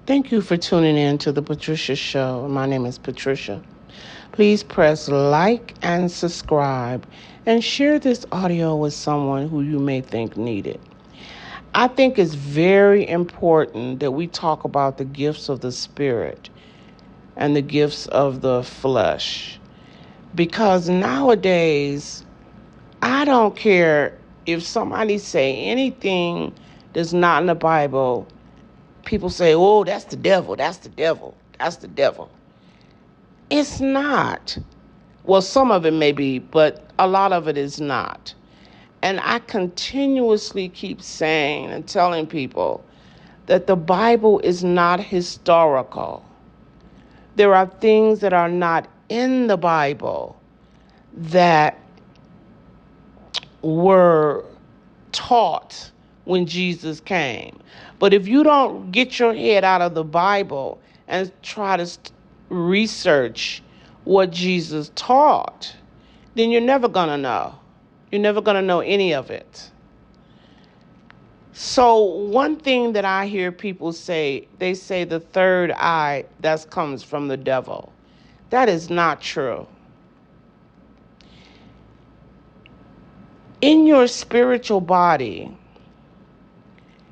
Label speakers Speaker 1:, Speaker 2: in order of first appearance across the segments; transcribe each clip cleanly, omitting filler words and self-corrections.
Speaker 1: Thank you for tuning in to the Patricia Show. My name is Patricia. Please press like and subscribe and share this audio with someone who you may think need it. I think it's very important that we talk about the gifts of the Spirit and the gifts of the flesh. Because nowadays, I don't care if somebody say anything that's not in the Bible. People say, oh, that's the devil, that's the devil, that's the devil. It's not. Well, some of it may be, but a lot of it is not. And I continuously keep saying and telling people that the Bible is not historical. There are things that are not in the Bible that were taught when Jesus came. But if you don't get your head out of the Bible and try to research what Jesus taught, then you're never going to know. You're never going to know any of it. So one thing that I hear people say, they say the third eye, that comes from the devil. That is not true. In your spiritual body,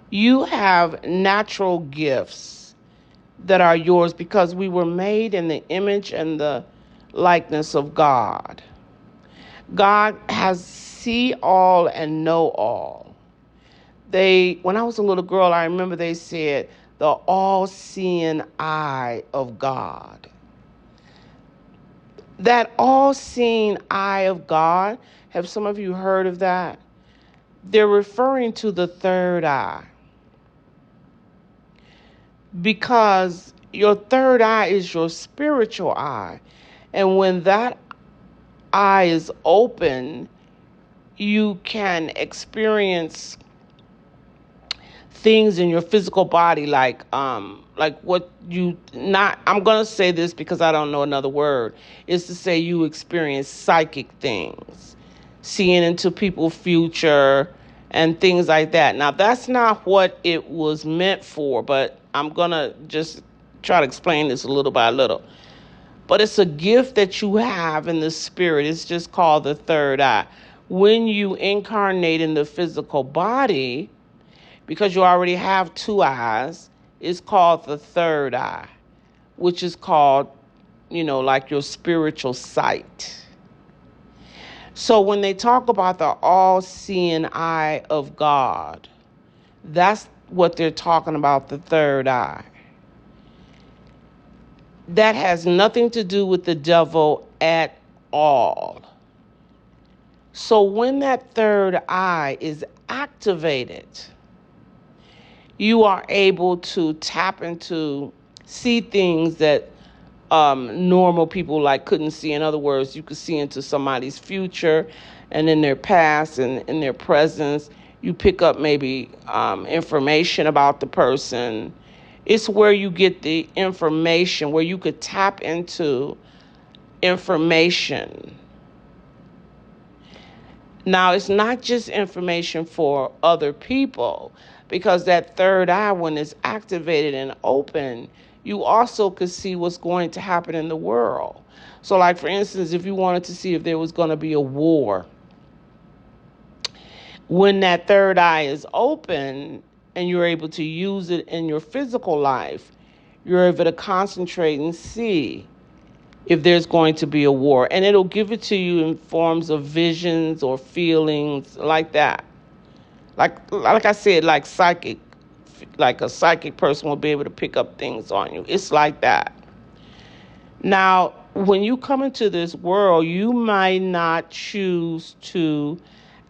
Speaker 1: you have natural gifts that are yours because we were made in the image and the likeness of God. God has see all and know all. When I was a little girl, I remember they said the all-seeing eye of God. That all-seeing eye of God, have some of you heard of that? They're referring to the third eye. Because your third eye is your spiritual eye. And when that eye is open, you can experience things in your physical body like what you not, I'm going to say this because I don't know another word, is to say you experience psychic things, seeing into people's future and things like that. Now, that's not what it was meant for, but I'm going to just try to explain this a little by little. But it's a gift that you have in the spirit. It's just called the third eye. When you incarnate in the physical body, because you already have two eyes, it's called the third eye, which is called, like your spiritual sight. So when they talk about the all-seeing eye of God, that's what they're talking about, the third eye. That has nothing to do with the devil at all. So when that third eye is activated, you are able to tap into, see things that normal people couldn't see. In other words, you could see into somebody's future and in their past and in their presence. You pick up maybe information about the person. It's where you get the information, where you could tap into information. Now, it's not just information for other people, because that third eye, when it's activated and open, you also could see what's going to happen in the world. So like, for instance, if you wanted to see if there was going to be a war, when that third eye is open and you're able to use it in your physical life, you're able to concentrate and see if there's going to be a war. And it'll give it to you in forms of visions or feelings like that. Like I said, like a psychic person will be able to pick up things on you. It's like that. Now, when you come into this world, you might not choose to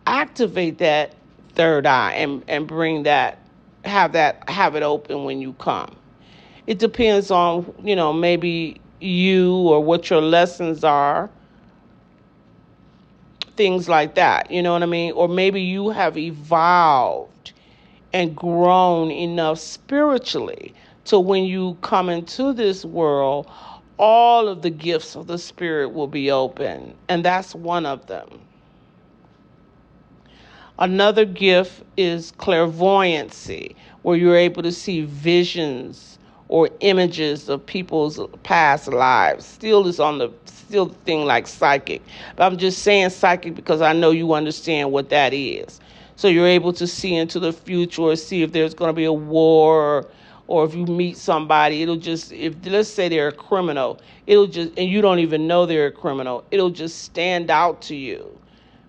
Speaker 1: activate that third eye and bring that, have it open when you come. It depends on, maybe you or what your lessons are, things like that, you know what I mean? Or maybe you have evolved and grown enough spiritually to when you come into this world, all of the gifts of the Spirit will be open, and that's one of them. Another gift is clairvoyancy, where you're able to see visions or images of people's past lives. Still the thing like psychic. But I'm just saying psychic because I know you understand what that is. So you're able to see into the future or see if there's going to be a war, or if you meet somebody, it'll just, if let's say they're a criminal, it'll just, and you don't even know they're a criminal, it'll just stand out to you.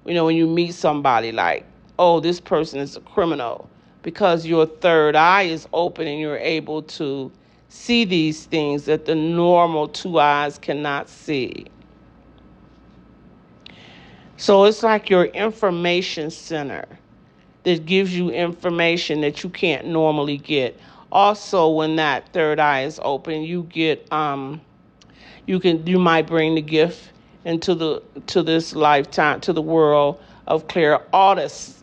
Speaker 1: You know, when you meet somebody, like, oh, this person is a criminal, because your third eye is open and you're able to see these things that the normal two eyes cannot see. So it's like your information center that gives you information that you can't normally get. Also, when that third eye is open, you get you might bring the gift into to this lifetime, to the world of clairaudience.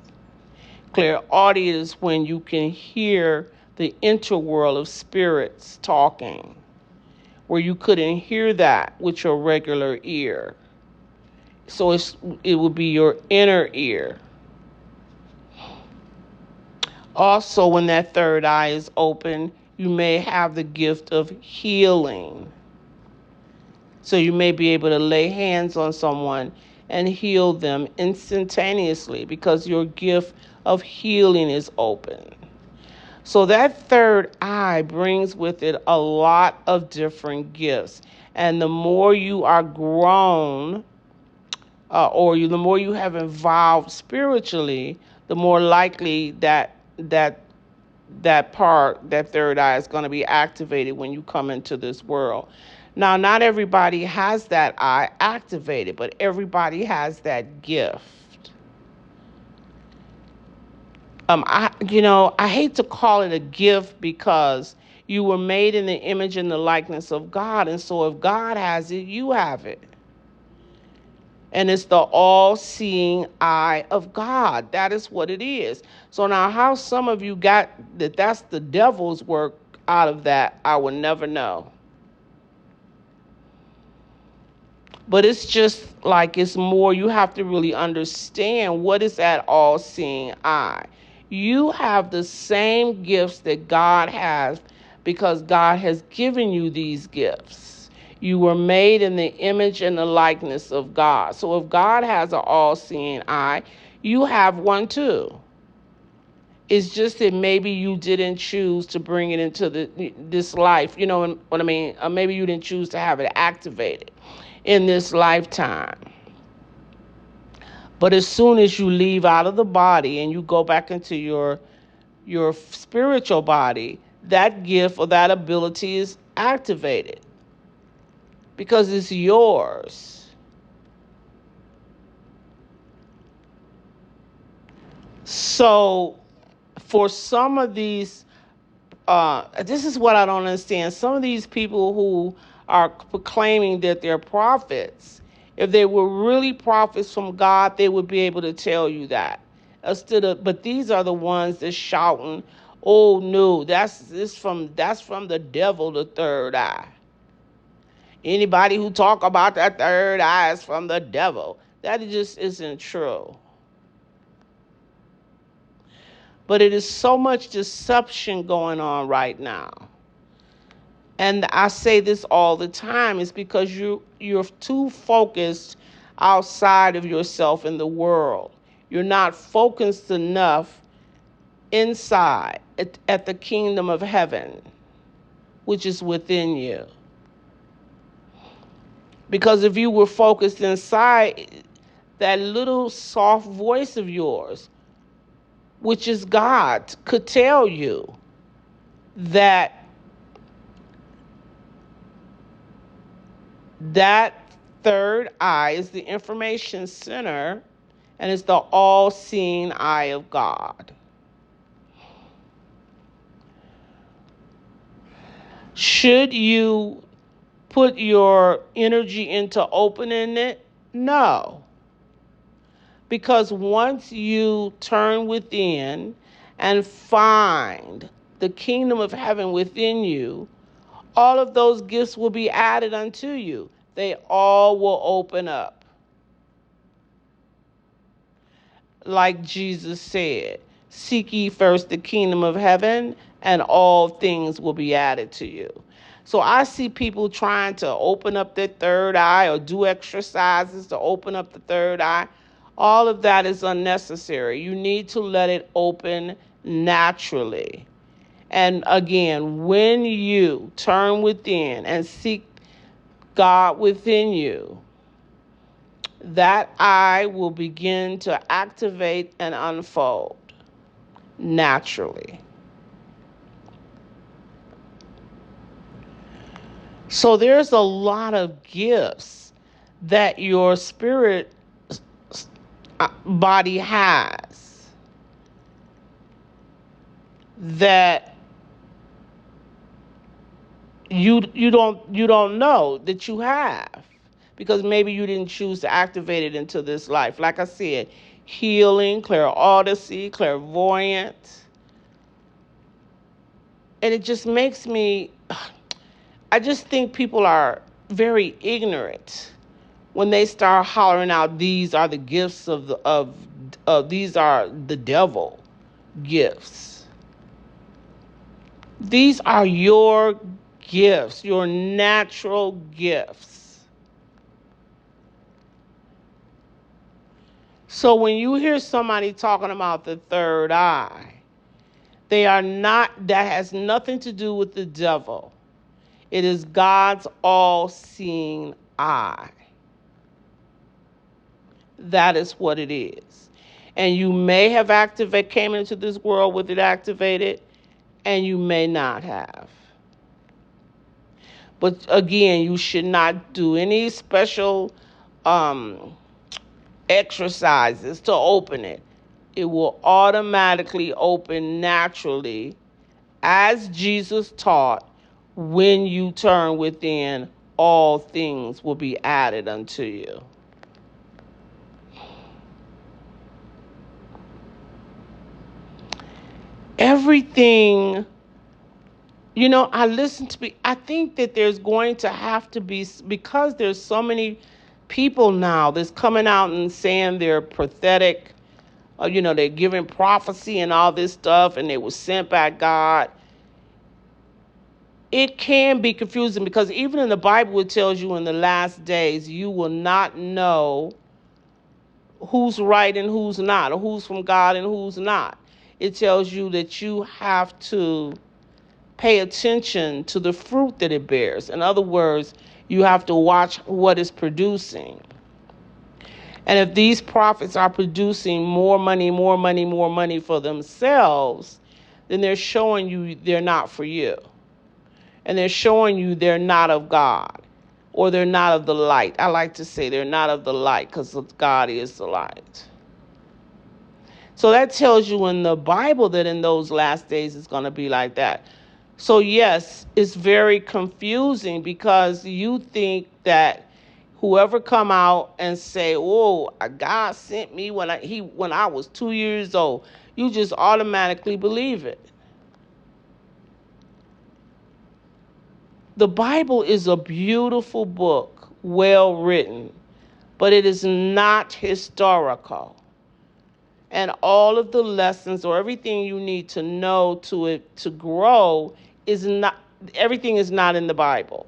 Speaker 1: Clairaudience is when you can hear the interworld of spirits talking, where you couldn't hear that with your regular ear. So it would be your inner ear. Also, when that third eye is open, you may have the gift of healing. So you may be able to lay hands on someone and heal them instantaneously because your gift of healing is open. So that third eye brings with it a lot of different gifts. And the more you are grown, the more you have evolved spiritually, the more likely that third eye is going to be activated when you come into this world. Now, not everybody has that eye activated, but everybody has that gift. I hate to call it a gift because you were made in the image and the likeness of God, and so if God has it, you have it. And it's the all-seeing eye of God. That is what it is. So now how some of you got that's the devil's work out of that, I will never know. But it's just like, it's more, you have to really understand what is that all-seeing eye. You have the same gifts that God has because God has given you these gifts. You were made in the image and the likeness of God. So if God has an all-seeing eye, you have one too. It's just that maybe you didn't choose to bring it into this life. You know what I mean? Or maybe you didn't choose to have it activated in this lifetime. But as soon as you leave out of the body and you go back into your spiritual body, that gift or that ability is activated because it's yours. So for some of these, this is what I don't understand. Some of these people who are proclaiming that they're prophets, if they were really prophets from God, they would be able to tell you that. But these are the ones that's shouting, "Oh no, that's from the devil, the third eye." Anybody who talk about that third eye is from the devil. That just isn't true. But it is so much deception going on right now. And I say this all the time, it's because you're too focused outside of yourself in the world. You're not focused enough inside at the kingdom of heaven, which is within you. Because if you were focused inside, that little soft voice of yours, which is God, could tell you that third eye is the information center and it's the all-seeing eye of God. Should you put your energy into opening it? No. Because once you turn within and find the kingdom of heaven within you, all of those gifts will be added unto you. They all will open up. Like Jesus said, seek ye first the kingdom of heaven, and all things will be added to you. So I see people trying to open up their third eye or do exercises to open up the third eye. All of that is unnecessary. You need to let it open naturally. And again, when you turn within and seek God within you, that eye will begin to activate and unfold naturally. So there's a lot of gifts that your spirit body has that you don't know that you have, because maybe you didn't choose to activate it into this life. Like I said, healing, clairaudience, clairvoyance. And it just makes me, I just think people are very ignorant when they start hollering out, these are the gifts of these are the devil gifts. These are your gifts, your natural gifts. So when you hear somebody talking about the third eye, that has nothing to do with the devil. It is God's all-seeing eye. That is what it is. And you may have came into this world with it activated, and you may not have. But again, you should not do any special exercises to open it. It will automatically open naturally, as Jesus taught. When you turn within, all things will be added unto you. Everything, I think that there's going to have to be, because there's so many people now that's coming out and saying they're prophetic, they're giving prophecy and all this stuff, and they were sent by God. It can be confusing, because even in the Bible, it tells you in the last days, you will not know who's right and who's not, or who's from God and who's not. It tells you that you have to pay attention to the fruit that it bears. In other words, you have to watch what it's producing. And if these prophets are producing more money for themselves, then they're showing you they're not for you. And they're showing you they're not of God, or they're not of the light. I like to say they're not of the light, because God is the light. So that tells you in the Bible that in those last days it's going to be like that. So yes, it's very confusing, because you think that whoever come out and say, "Oh, God sent me when I was 2 years old," you just automatically believe it. The Bible is a beautiful book, well written, but it is not historical. And all of the lessons, or everything you need to know to grow, everything is not in the Bible.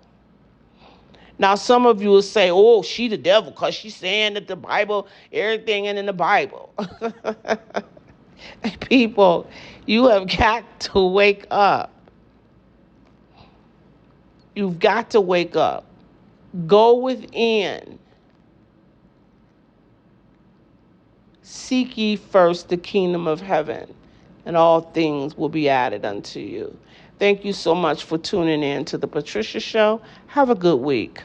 Speaker 1: Now, some of you will say, "Oh, she the devil, because she's saying that the Bible, everything ain't in the Bible." People, you have got to wake up. You've got to wake up. Go within. Seek ye first the kingdom of heaven, and all things will be added unto you. Thank you so much for tuning in to the Patricia Show. Have a good week.